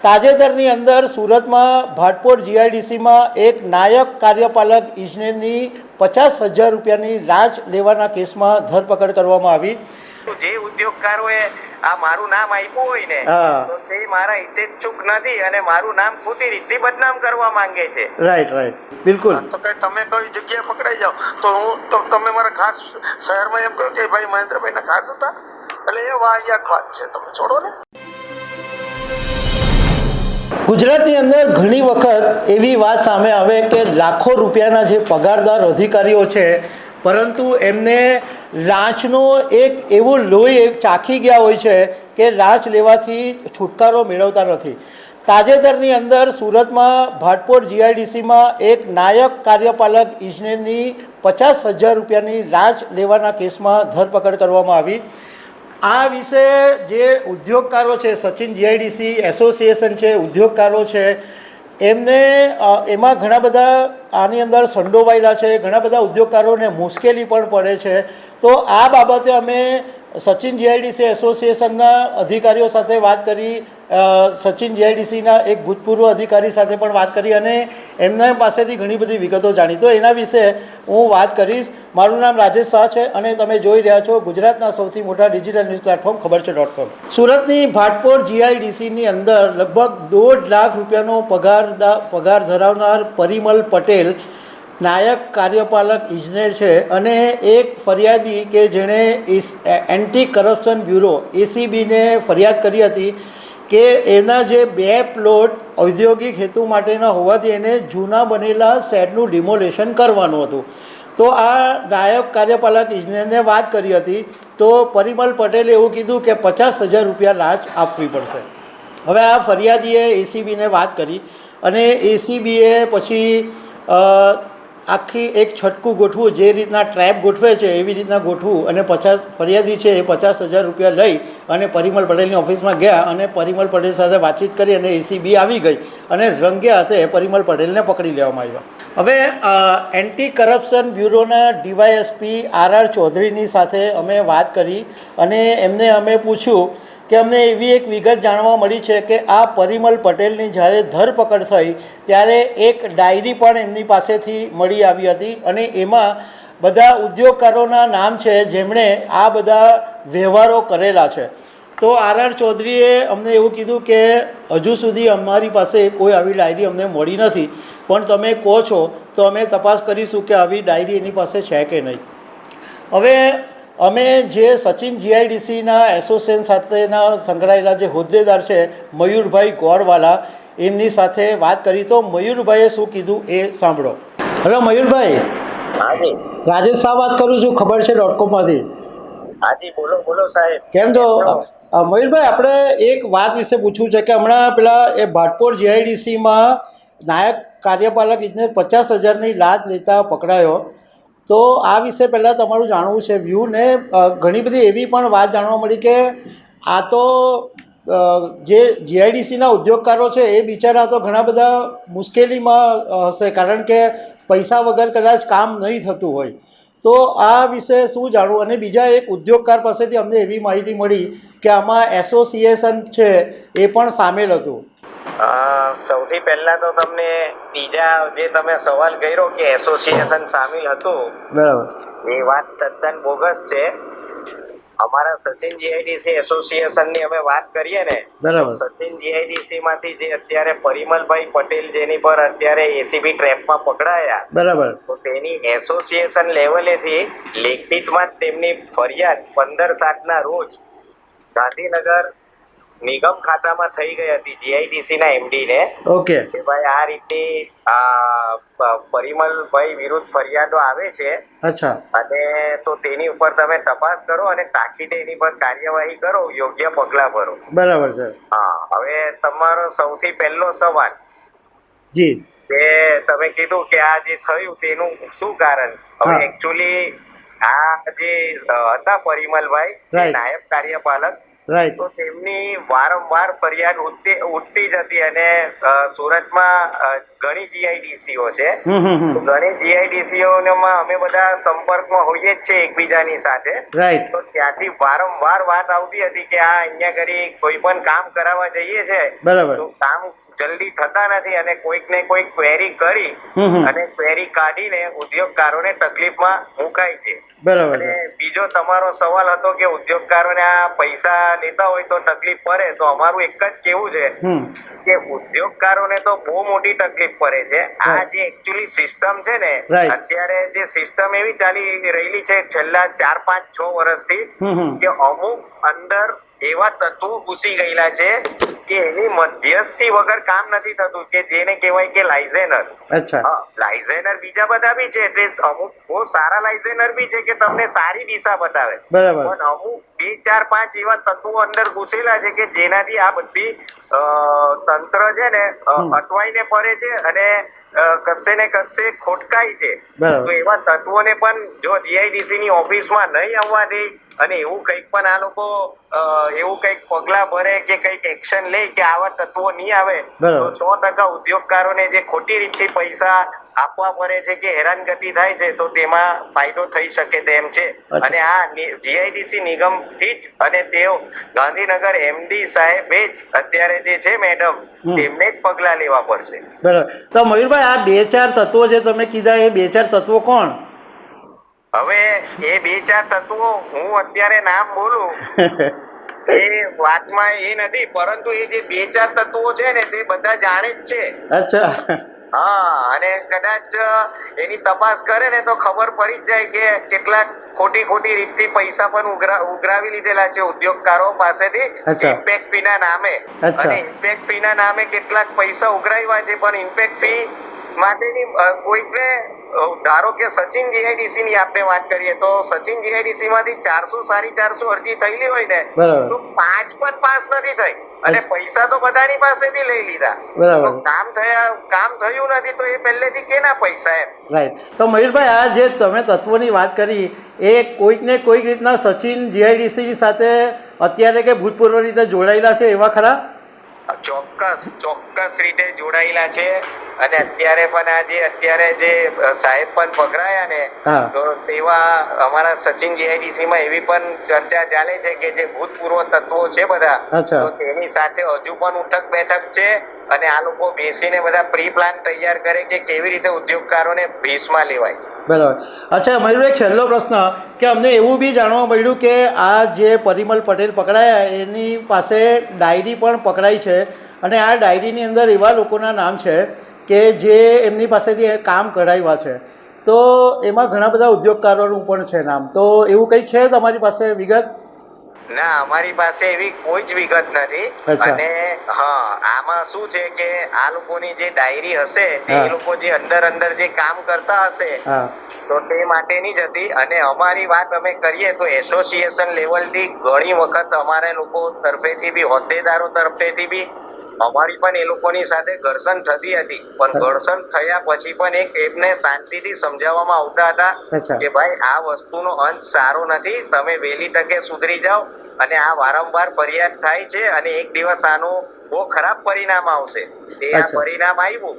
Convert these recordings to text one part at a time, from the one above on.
તાજેતરની અંદર સુરતમાં ભાટપોર જીઆઈડીસીમાં એક નાયક કાર્યપાલક ઇજનેરની 50,000 રૂપિયાની લાંચ લેવાના કેસમાં ધરપકડ કરવામાં આવી. જે ઉદ્યોગકારોએ આ મારું નામ આપ્યું હોય ને તો તે મારા હિતેચ્છુક નથી અને મારું નામ ખોટી રીતે બદનામ કરવા માંગે છે. રાઈટ બિલકુલ. તો કઈ તમે કઈ જગ્યાએ પકડાઈ જાઓ તો તમે મારા ખાસ શહેરમાં એમ કહો કે ભાઈ મહેન્દ્રભાઈ ના ખાસ હતા, એટલે એ વાહિયાત વાત છે, તમે છોડો ને. ગુજરાતની અંદર ઘણી વખત એવી વાત સામે આવે કે લાખો રૂપિયાના જે પગારદાર અધિકારીઓ છે, પરંતુ એમને લાંચનો એક એવું લોહી ચાખી ગયા હોય છે કે લાંચ લેવાથી છુટકારો મેળવતા નથી. તાજેતરની અંદર સુરતમાં ભાટપોર જીઆઈડીસીમાં એક નાયક કાર્યપાલક ઇજનેરની 50,000 રૂપિયાની લાંચ લેવાના કેસમાં ધરપકડ કરવામાં આવી. આ વિશે જે ઉદ્યોગકારો છે, સચિન જીઆઈડીસી એસોસિએશન છે, ઉદ્યોગકારો છે, એમને એમાં ઘણા બધા આની અંદર સંડોવાયેલા છે. ઘણા બધા ઉદ્યોગકારોને મુશ્કેલી પણ પડે છે. તો આ બાબતે અમે સચિન જીઆઈડીસી એસોસિએશનના અધિકારીઓ સાથે વાત કરી, સચિન જીઆઈડીસીના એક ભૂતપૂર્વ અધિકારી સાથે પણ વાત કરી અને એમના પાસેથી ઘણી બધી વિગતો જાણી. તો એના વિશે હું વાત કરીશ. મારું નામ રાજેશ શાહ છે અને તમે જોઈ રહ્યા છો ગુજરાતના સૌથી મોટા ડિજિટલ ન્યૂઝ પ્લેટફોર્મ ખબરછે.com. સુરતની ભાટપોર જીઆઈડીસીની અંદર લગભગ 1.5 લાખ રૂપિયાનો પગાર ધરાવનાર પરિમલ પટેલ નાયક કાર્યપાલક ઇજનેર છે અને એક ફરિયાદી કે જેણે એન્ટી કરપ્શન બ્યુરો એસીબીને ફરિયાદ કરી હતી કે એના જે 2 પ્લોટ ઔદ્યોગિક હેતુ માટેના હોવાથી એને જૂના બનેલા શેડનું ડિમોલેશન કરવાનું હતું. તો આ નાયક કાર્યપાલક ઇજનેરને વાત કરી હતી. તો પરિમલ પટેલે એવું કીધું કે 50,000 રૂપિયા લાંચ આપવી પડશે. હવે આ ફરિયાદીએ એસીબીને વાત કરી અને એસીબીએ પછી આખી એક છટકું ગોઠવું, જે રીતના ટ્રેપ ગોઠવે છે એવી રીતના ગોઠવું અને ફરિયાદી છે એ 50,000 રૂપિયા લઈ અને પરિમલ પટેલની ઓફિસમાં ગયા અને પરિમલ પટેલ સાથે વાતચીત કરી અને એસીબી આવી ગઈ અને રંગે હાથે પરિમલ પટેલને પકડી લેવામાં આવ્યા. હવે એન્ટી કરપ્શન બ્યુરોના ડીવાયએસપી આર ચૌધરીની સાથે અમે વાત કરી અને એમને અમે પૂછ્યું કે અમને એવી એક વિગત જાણવા મળી છે કે આ પરિમલ પટેલની જ્યારે ધરપકડ થઈ ત્યારે એક ડાયરી પણ એમની પાસેથી મળી આવી હતી અને એમાં બધા ઉદ્યોગકારોના નામ છે જેમણે આ બધા વ્યવહારો કરેલા છે. તો આર ચૌધરીએ અમને એવું કીધું કે હજુ સુધી અમારી પાસે કોઈ આવી ડાયરી અમને મળી નથી, પણ તમે કહો છો તો અમે તપાસ કરીશું કે આવી ડાયરી એની પાસે છે કે નહીં. હવે અમે જે સચિન જીઆઈડીસીના એસોસિએશન સાથેના સંકળાયેલા જે હોદ્દેદાર છે મયુરભાઈ ગોરવાલા, એમની સાથે વાત કરી. તો મયુરભાઈએ શું કીધું એ સાંભળો. હેલો મયુરભાઈ. હાજી, રાજેશ શાહ વાત કરું છું ખબરછે.com માંથી. હાજી, બોલો સાહેબ. કેમ છો મયુરભાઈ? આપણે એક વાત વિશે પૂછવું છે કે હમણાં પેલા એ ભાટપોર જીઆઈડીસીમાં નાયક કાર્યપાલક ઇજનેર 50,000ની લાંચ લેતા પકડાયો. તો આ વિશે પહેલાં તમારું જાણવું છે વ્યૂ ને. ઘણી બધી એવી પણ વાત જાણવા મળી કે આ તો જે જીઆઈડીસીના ઉદ્યોગકારો છે એ બિચારા તો ઘણા બધા મુશ્કેલીમાં હશે, કારણ કે પૈસા વગર કદાચ કામ નહીં થતું હોય. તો આ વિશે શું જાણવું? અને બીજા એક ઉદ્યોગકાર પાસેથી અમને એવી માહિતી મળી કે આમાં એસોસિએશન છે એ પણ સામેલ હતું. સૌથી પહેલા તો તમને બીજા જે તમે સવાલ કર્યો કે એસોસિએશન સામેલ હતું, બરાબર, એ વાત તદ્દન બોગસ છે. અમારા સચિન જીઆઈડીસી એસોસિએશનની અમે વાત કરીએ ને, બરાબર, સચિન જીઆઈડીસી માંથી જે અત્યારે પરિમલભાઈ પટેલ જેની પર અત્યારે એસીબી ટ્રેપમાં પકડાયા, બરાબર, તો તેની એસોસિએશન લેવલેથી લેખિતમાં જ તેમની ફરિયાદ 15/7ના રોજ ગાંધીનગર નિગમ ખાતામાં થઈ ગઈ હતી જીઆઈડીસીના એમડીને. ઓકે, કે ભાઈ આ રીતની પરિમલભાઈ વિરુદ્ધ ફરિયાદો આવે છે. અચ્છા. અને તો તેની ઉપર તમે તપાસ કરો અને તાકીદે એની પર કાર્યવાહી કરો, યોગ્ય પગલાં ભરો. બરાબર છે. હા, હવે તમારો સૌથી પહેલો સવાલ જી કે તમે કીધું કે આ જે થયું તેનું શું કારણ. હવે એકચ્યુઅલી આ જે હતા પરિમલભાઈ નાયબ કાર્યપાલક, રાઈટ. તો તેમની વારંવાર ફરિયાદ ઉઠતી જ હતી અને સુરતમાં ઘણી જીઆઈડીસીઓ છે. તો ઘણી જીઆઈડીસીઓમાં અમે બધા સંપર્કમાં હોઈએ જ છે એકબીજાની સાથે. રાઈટ. તો ત્યાંથી વારંવાર વાત આવતી હતી કે આ અહીંયા ઘડી કોઈ પણ કામ કરાવવા જઈએ છે બરાબર. તો કામ જલ્દી થતા નથી અને કોઈક ને કોઈક ક્વેરી કરી અને ક્વેરી કાઢીને ઉદ્યોગકારોને તકલીફમાં મુકાય છે. બરાબર. અને બીજો તમારો સવાલ હતો કે ઉદ્યોગકારોને આ પૈસા લેતા હોય તો તકલીફ પડે, તો અમારું એક જ કેવું છે કે ઉદ્યોગકારોને તો બહુ મોટી તકલીફ પડે છે. આ જે એકચ્યુઅલી સિસ્ટમ છે ને, અત્યારે જે સિસ્ટમ એવી ચાલી રહેલી છે છેલ્લા 4, 5, 6 વર્ષથી કે અમુક અંદર એવા તત્વો ઘૂસી ગયેલા છે કે એની મધ્યસ્થી વગર કામ નથી થતું, કે જેને કહેવાય કે લાઇઝેનર. અચ્છા. લાઇઝેનર બીજા બધા બી છે, તે અમુક બહુ સારા લાઇઝેનર બી છે કે તમને સારી દિશા બતાવે. બરાબર. પણ અમુક 2, 4, 5 એવા તત્વો અંદર ઘૂસેલા છે કે જેનાથી આ બધી તંત્ર છે ને અટવાઈને પડે છે અને કશે ને કશે ખોટકાય છે. તો એવા તત્વોને પણ જો જીઆઈડીસી ની ઓફિસમાં નહીં આવવા દે અને એવું કંઈક પણ આ લોકો એવું કંઈક પગલા ભરે કે કંઈક એક્શન લે કે આવા તત્વો નહીં આવે તો 100% ઉદ્યોગકારોને જે ખોટી રીતથી પૈસા આપવા પડે છે કે હેરાનગતિ થાય છે તો તેમાં ફાયદો થઈ શકે તેમ છે. અને આ જીઆઈડીસી નિગમ થી જ અને તેઓ ગાંધીનગર એમડી સાહેબે જ અત્યારે જે છે મેડમ તેમને જ પગલા લેવા પડશે. બરાબર. તો મયુરભાઈ, આ 2-4 તત્વો જે તમે કીધા એ 2-4 તત્વો કોણ? હવે એ 2-4 તત્વો હું અત્યારે નામ બોલું એ વાતમાં એ નથી, પરંતુ એ જે 2-4 તત્વો છે ને તે બધા જાણે જ છે. અચ્છા. હા, અને કદાચ એની તપાસ કરે ને તો ખબર પડી જ જાય કે કેટલાક ખોટી રીતથી પૈસા પણ ઉઘરાવી લીધેલા છે ઉદ્યોગકારો પાસેથી ઇમ્પેક્ટ ફી ના નામે. અને ઇમ્પેક્ટ ફી ના નામે કેટલાક પૈસા ઉઘરાવ્યા છે, પણ ઇમ્પેક્ટ ફી માટેની કોઈકને ધારો કે સચિન જીઆઈડીસી ની આપણે વાત કરીએ તો સચિન જીઆઈડીસી માંથી 400, 450 અરજી થયેલી હોય ને તો 5 પણ પાસ નથી થઈ અને પૈસા તો બધાની પાસેથી લઈ લીધા. તો કામ થયું નથી તો એ પહેલેથી કેના પૈસા એમ. રાઈટ. તો મયુરભાઈ, આ જે તમે તત્વોની વાત કરી એ કોઈક ને કોઈક રીતના સચિન જીઆઈડીસી સાથે અત્યારે કે ભૂતપૂર્વ રીતે જોડાયેલા છે એવા ખરા? ચોક્કસ રીતે જોડાયેલા છે. અને અત્યારે જે સાહેબ પણ પકડાયા ને તો તેવા અમારા સચિન જીઆઈડીસી માં એવી પણ ચર્ચા ચાલે છે કે જે ભૂતપૂર્વ તત્વો છે બધા તો તેની સાથે હજુ પણ ઉઠક બેઠક છે અને આ લોકો બેસીને બધા પ્રી પ્લાન તૈયાર કરે કે કેવી રીતે ઉદ્યોગકારોને ભીસમાં લેવાય. બરાબર. અચ્છા મયુર, એક છેલ્લો પ્રશ્ન કે અમને એવું બી જાણવા મળ્યું કે આ જે પરિમલ પટેલ પકડાયા એની પાસે ડાયરી પણ પકડાઈ છે અને આ ડાયરીની અંદર એવા લોકોના નામ છે કે જે એમની પાસેથી કામ કઢાવ્યા છે. તો એમાં ઘણા બધા ઉદ્યોગકારોનું પણ છે નામ. તો એવું કંઈક છે તમારી પાસે વિગત? ના, અમારી પાસે એવી કોઈ જ વિગત નથી. અને હા, આમાં શું છે કે આ લોકોની જે ડાયરી હશે એ લોકો જે અંદર જે કામ કરતા હશે તો તે માટેની જ હતી. અને અમારી વાત અમે કરીએ તો એસોસિએશન લેવલથી ઘણી વખત અમારા લોકો તરફેથી બી હોદ્દેદારો તરફેથી બી અમારી પણ એ લોકોની સાથે ઘર્ષણ થતી હતી, પણ ઘર્ષણ થયા પછી પણ એમને શાંતિથી સમજાવવામાં આવતા હતા કે ભાઈ આ વસ્તુનો અંત સારો નથી, તમે વહેલી તકે સુધરી જાઓ અને આ વારંવાર ફરિયાદ થાય છે અને એક દિવસ આનું બહુ ખરાબ પરિણામ આવશે. એ આ પરિણામ આવ્યું.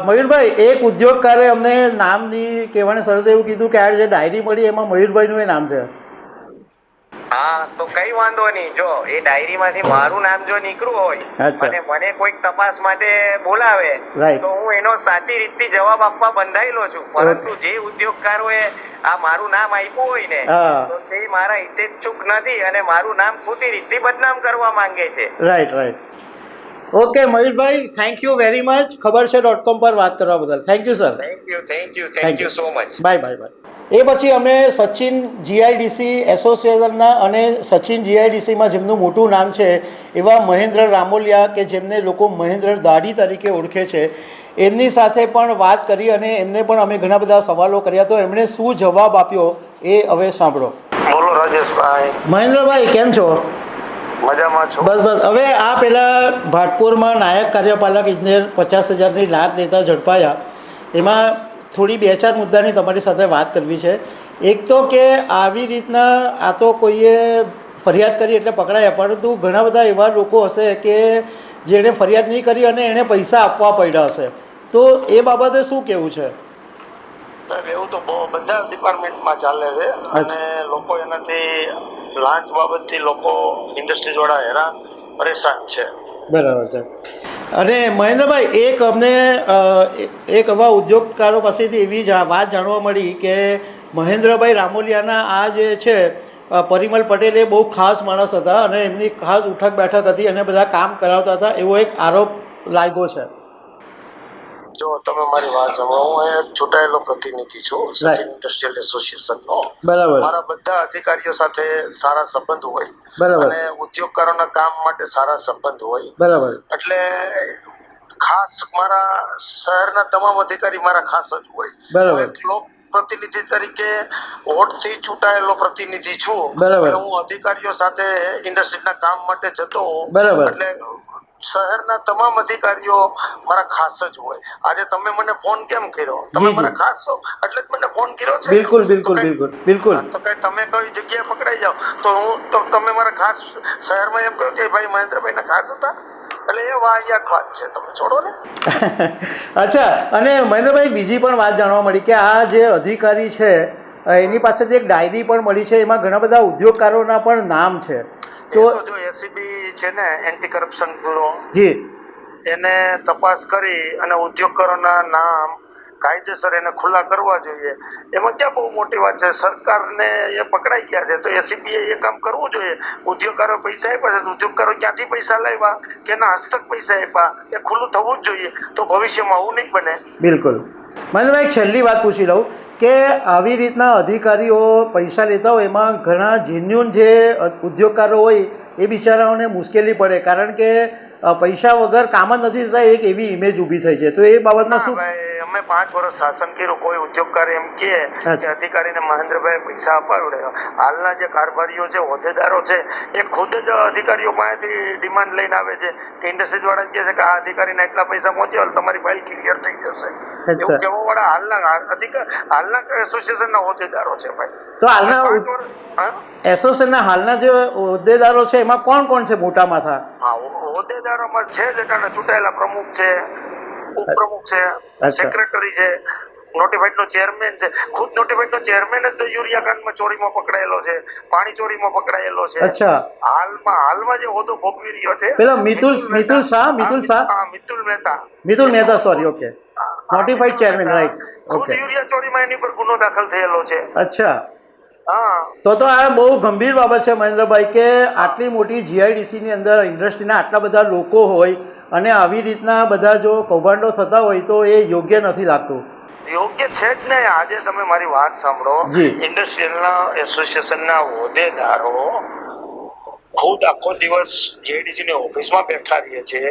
મયુરભાઈ, એક ઉદ્યોગકારે અમને નામની કહેવાની શરત એવું કીધું કે આ જે ડાયરી મળી એમાં મયુરભાઈનું એ નામ છે. હા, તો કઈ વાંધો નહીં. જો એ ડાયરીમાંથી મારું નામ જો નીકળ્યું હોય અને મને કોઈક તપાસ માટે બોલાવે તો હું એનો સાચી રીતથી જવાબ આપવા બંધાયેલો છું. પરંતુ જે ઉદ્યોગકારોએ આ મારું નામ આપ્યું હોય ને તો તે મારા હિતેચ્છુક નથી અને મારું નામ ખોટી રીતથી બદનામ કરવા માંગે છે. રાઈટ. ઓકે મયુરભાઈ, થેન્ક યુ વેરી મચ. ખબર છે .com પર વાત કરવા બદલ thank you sir. Thank you so much. Bye. એ પછી અમે સચિન જીઆઈડીસી એસોસિએશનના અને સચિન જીઆઈડીસીમાં જેમનું મોટું નામ છે એવા મહેન્દ્ર રામોલિયા કે જેમને લોકો મહેન્દ્ર દાઢી તરીકે ઓળખે છે એમની સાથે પણ વાત કરી અને એમને પણ અમે ઘણા બધા સવાલો કર્યા. તો એમણે શું જવાબ આપ્યો એ હવે સાંભળો. બોલો રાજેશભાઈ. મહેન્દ્રભાઈ, કેમ છો? મજામાં છો? બસ. હવે આ પહેલાં ભાટપુરમાં નાયક કાર્યપાલક ઇજનેર 50,000ની લાંચ લેતા ઝડપાયા. એમાં થોડી 2-4 મુદ્દાની તમારી સાથે વાત કરવી છે. એક તો કે આવી રીતના આ તો કોઈએ ફરિયાદ કરી એટલે પકડાયા, પરંતુ ઘણા બધા એવા લોકો હશે કે જેણે ફરિયાદ નહીં કરી અને એણે પૈસા આપવા પડ્યા હશે, તો એ બાબતે શું કહેવું છે? એવું તો બધા ડિપાર્ટમેન્ટમાં ચાલે છે અને લોકો એનાથી લાંચ બાબતથી લોકો ઇન્ડસ્ટ્રીઝ વાળા હેરાન પરેશાન છે. બરાબર છે. અને મહેન્દ્રભાઈ, એક અમને એક આવા ઉદ્યોગકારો પાસેથી એવી વાત જાણવા મળી કે મહેન્દ્રભાઈ રામોલિયાના આ જે છે પરિમલ પટેલ એ બહુ ખાસ માણસ હતા અને એમની ખાસ ઉઠક બેઠક હતી અને બધા કામ કરાવતા હતા, એવો એક આરોપ લાગ્યો છે. જો તમે મારી વાત સાંભળો, હું એક ચૂંટાયેલો પ્રતિનિધિ છું સચિન ઇન્ડસ્ટ્રીયલ એસોસિએશનનો. બરાબર. મારા બધા અધિકારીઓ સાથે સારા સંબંધ હોય. બરાબર. અને ઉદ્યોગકારોના કામ માટે સારા સંબંધ હોય. બરાબર. એટલે ખાસ મારા શહેરના તમામ અધિકારી મારા ખાસ જ હોય. બરાબર. એક લોક પ્રતિનિધિ તરીકે વોટથી ચૂંટાયેલો પ્રતિનિધિ છું. બરાબર. હું અધિકારીઓ સાથે ઇન્ડસ્ટ્રીના કામ માટે જતો. બરાબર. એટલે શહેરના તમામ અધિકારીઓ મારા ખાસ જ હોય. આજે તમે મને ફોન કેમ કર્યો? તમે મારા ખાસ છો એટલે જ મને ફોન કર્યો છે. બિલકુલ બિલકુલ બિલકુલ બિલકુલ. તો કઈ તમે કઈ જગ્યાએ પકડાઈ જાવ તો તમે મારા ખાસ શહેરમાં એમ કહો કે ભાઈ મહેન્દ્રભાઈ ના ખાસ હતા, એટલે એ વાહિયાત વાત છે, તમે છોડો ને. અચ્છા, અને મહેન્દ્રભાઈ બીજી પણ વાત જાણવા મળી કે આ જે અધિકારી છે એની પાસેથી એક ડાયરી પણ મળી છે, એમાં ઘણા બધા ઉદ્યોગકારોના પણ નામ છે. તો જો એસીબી છે ને, એન્ટી કરપ્શન બ્યુરો, જી, એને તપાસ કરી અને ઉદ્યોગકારોના નામ કાયદેસર એને ખુલ્લા કરવા જોઈએ. એમાં ક્યાં બહુ મોટી વાત છે? સરકારને એ પકડાઈ ગયા છે તો એસીબી એ કામ કરવું જોઈએ. ઉદ્યોગકારો પૈસા આપ્યા છે, ઉદ્યોગકારો ક્યાંથી પૈસા લાવ્યા, કેના હસ્તક પૈસા આપ્યા, એ ખુલ્લું થવું જ જોઈએ. તો ભવિષ્યમાં આવું નહીં બને. બિલકુલ. મને એક છેલ્લી વાત પૂછી લઉં કે આવી રીતના અધિકારીઓ પૈસા લેતા હોય એમાં ઘણા જેન્યુન જે ઉદ્યોગકારો હોય એ બિચારાઓને મુશ્કેલી પડે, કારણ કે પૈસા વગર કામ જ નથી થતા, એક એવી ઇમેજ ઊભી થઈ છે. તો એ બાબતમાં શું? અમે 5 વર્ષ શાસન કર્યું, કોઈ ઉદ્યોગકારી એમ કે અધિકારીને મહેન્દ્રભાઈ પૈસા અપાવડે. હાલના જે કારભારીઓ છે, હોદ્દેદારો છે, એ ખુદ જ અધિકારીઓ પાસેથી ડિમાન્ડ લઈને આવે છે કે ઇન્ડસ્ટ્રીઝ વાળા કહે છે કે આ અધિકારીને એટલા પૈસા પહોંચ્યા તમારી ફાઇલ ક્લિયર થઈ જશે. એવું કહેવા વાળા હાલના એસોસિએશનના હોદ્દેદારો છે ભાઈ. તો હાલના એસોસિએશનના હાલના જે હોદ્દેદારો છે એમાં કોણ કોણ છે મોટા માથા? હા, હોદ્દેદારોમાં છે જેટલા ચૂંટાયેલા પ્રમુખ છે, ઉપપ્રમુખ છે, સેક્રેટરી છે, નોટિફાઈડ નો ચેરમેન છે. ખુદ નોટિફાઈડ નો ચેરમેન જ યુરિયા કાંડમાં ચોરીમાં પકડાયેલો છે, પાણી ચોરીમાં પકડાયેલો છે. અચ્છા. હાલમાં જે હોદ્દો ભોગવી રહ્યો છે પેલા Mitul Mehta sorry, okay, notified chairman, right. ખુદ યુરિયા ચોરીમાં એની પર ગુનો દાખલ થયેલો છે. અચ્છા. હા, તો આ બહુ ગંભીર બાબત છે મહેન્દ્રભાઈ કે આટલી મોટી જીઆઈડીસીની અંદર ઇન્ડસ્ટ્રીના આટલા બધા લોકો હોય અને આવી રીતના બધા જો કૌભાંડો થતા હોય તો એ યોગ્ય નથી લાગતું. યોગ્ય છે જ નહીં. આજે તમે મારી વાત સાંભળો, ઇન્ડસ્ટ્રીયલના એસોસિએશનના હોદ્દેદારો ખુદ આખો દિવસ જેડીસી ની ઓફિસમાં બેઠા રહીએ છીએ,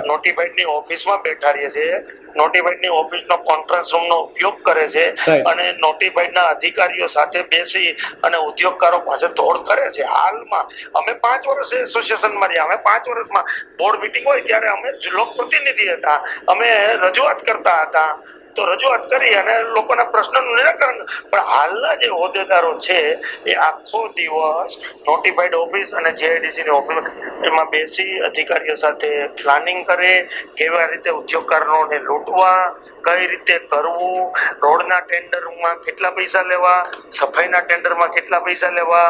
નોટિફાઈડ ની ઓફિસમાં બેઠા રહીએ છીએ, નોટિફાઈડ ની ઓફિસનો કોન્ફરન્સ રૂમ નો ઉપયોગ કરે છે અને નોટિફાઈડ ના અધિકારીઓ સાથે બેસી અને ઉદ્યોગકારો પાસે તોડ કરે છે. હાલમાં અમે 5 વર્ષ એસોસિએશનમાં રહ્યા. અમે 5 વર્ષમાં બોર્ડ મીટિંગ હોય ત્યારે અમે લોકપ્રતિનિધિ હતા, અમે રજૂઆત કરતા હતા, તો રજૂઆત કરી અને લોકોના પ્રશ્નનું નિરાકરણ. પણ હાલના જે હોદ્દેદારો છે એ આખો દિવસ નોટિફાઈડ ઓફિસ અને જેઆઈડીસી ની ઓફિસ એમાં બેસી અધિકારીઓ સાથે પ્લાનિંગ કરે, કેવી રીતે ઉદ્યોગકારોને લૂંટવા, કઈ રીતે કરવું, રોડના ટેન્ડરમાં કેટલા પૈસા લેવા, સફાઈના ટેન્ડરમાં કેટલા પૈસા લેવા,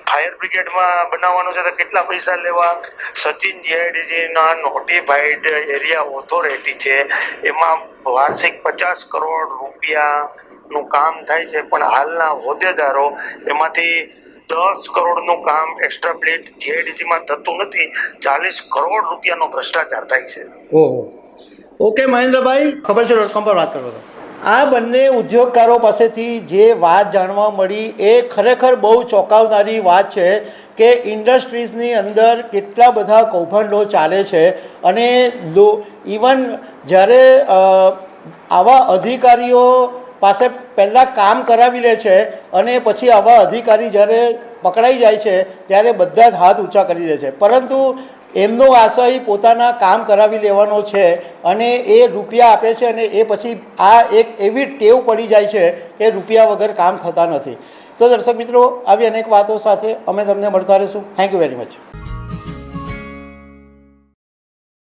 ફાયર બ્રિગેડમાં બનાવવાનું છે તો કેટલા પૈસા લેવા. સચિન જેઆઈડીસી ના નોટિફાઈડ એરિયા ઓથોરિટી છે, એમાં વાર્ષિક 50 કરોડ રૂપિયાનું કામ થાય છે, પણ હાલના હોદ્દેદારો એમાંથી 10 કરોડનું કામ એક્સ્ટ્રા પ્લેટ જીઆઈડીસીમાં થતું નથી. 40 કરોડ રૂપિયાનો ભ્રષ્ટાચાર થાય છે. ઓહો, ઓકે મહેન્દ્રભાઈ, ખબર છે ડોટ કોમ પર વાત કરો તો આ બંને ઉદ્યોગકારો પાસેથી જે વાત જાણવા મળી એ ખરેખર બહુ ચોંકાવનારી વાત છે કે ઇન્ડસ્ટ્રીઝની અંદર કેટલા બધા કૌભાંડો ચાલે છે અને ઇવન જ્યારે આવા અધિકારીઓ પાસે પહેલાં કામ કરાવી લે છે અને પછી આવા અધિકારી જ્યારે પકડાઈ જાય છે ત્યારે બધા જ હાથ ઊંચા કરી દે છે, પરંતુ એમનો આશય પોતાના કામ કરાવી લેવાનો છે અને એ રૂપિયા આપે છે અને એ પછી આ એક એવી ટેવ પડી જાય છે કે રૂપિયા વગર કામ થતા નથી. તો દર્શક મિત્રો આવી અનેક વાતો સાથે અમે તમને મળતા રહીશું. Thank you very much.